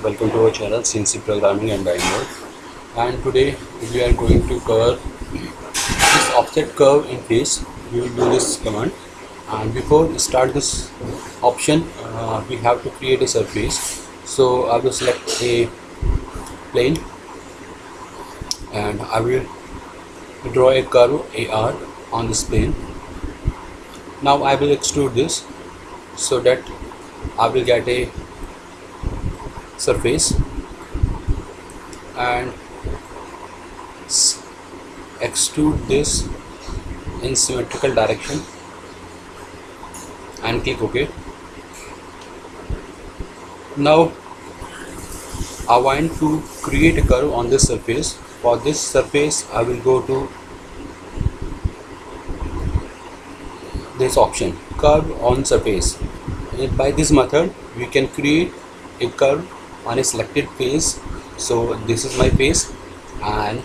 welcome to our channel CNC Programming and Download. And today we are going to cover this offset curve in face. We will do this command, and before we start this option we have to create a surface. So I will select a plane and I will draw a curve AR on this plane. Now I will extrude this so that I will get a surface and extrude this in symmetrical direction and click OK. Now I want to create a curve on this surface. For this surface I will go to this option, curve on surface. By this method we can create a curve on a selected face. So this is my face, and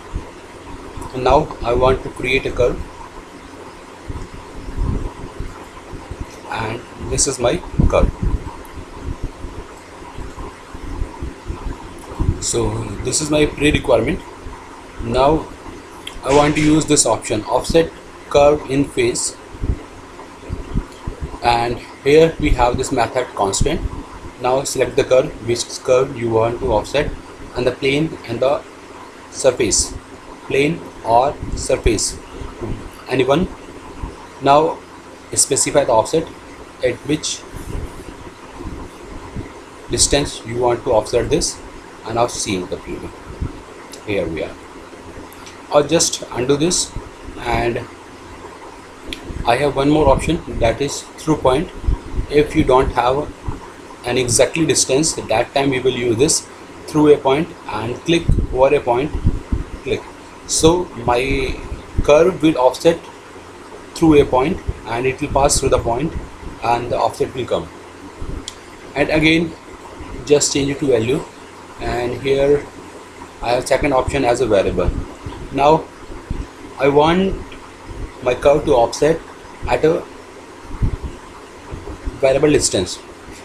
now I want to create a curve, and this is my curve. So this is my pre-requirement. Now I want to use this option, offset curve in face, and here we have this method constant. Now select the curve, which curve you want to offset, and the plane and the surface, plane or surface, anyone. Now specify the offset, at which distance you want to offset this, and now see the preview. Here we are. I'll just undo this, and I have one more option, that is through point. If you don't have an exactly distance, at that time we will use this through a point, and click over a point, click. So my curve will offset through a point and it will pass through the point and the offset will come. And again just change it to value, and here I have second option as a variable. Now I want my curve to offset at a variable distance.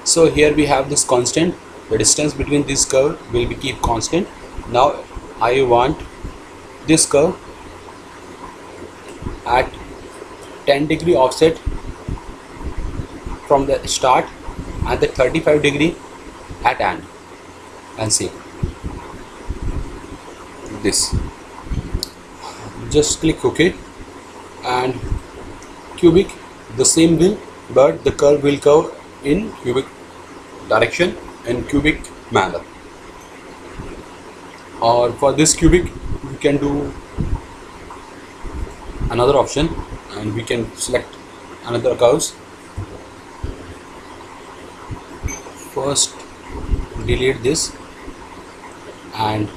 So here we have this constant, the distance between this curve will be keep constant. Now I want this curve at 10-degree offset from the start and the 35-degree at end, and see this. Just click OK, and cubic the same will, but the curve will curve in cubic direction and cubic manner. Or for this cubic we can do another option, and we can select another curves. First delete this and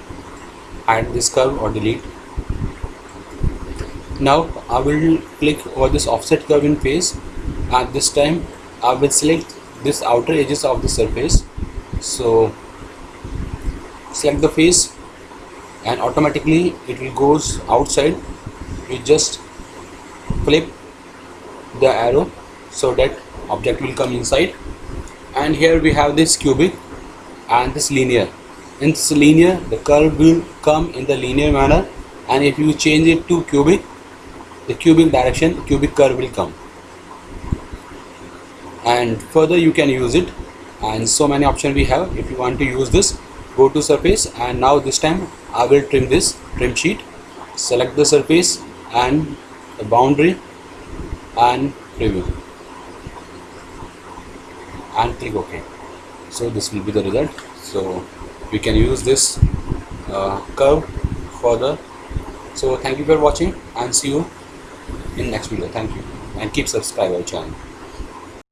add this curve or delete. Now I will click over this offset curve in face, and this time I will select this outer edges of the surface. So select the face and automatically it will goes outside. You just flip the arrow so that object will come inside. And here we have this cubic and this linear. In this linear the curve will come in the linear manner, and if you change it to cubic, the cubic direction, cubic curve will come. And further you can use it, and so many options we have. If you want to use this, go to surface, and now this time I will trim this trim sheet. Select the surface and the boundary and preview, and click OK. So this will be the result. So we can use this curve further. So thank you for watching, and see you in next video. Thank you, and keep subscribe our channel.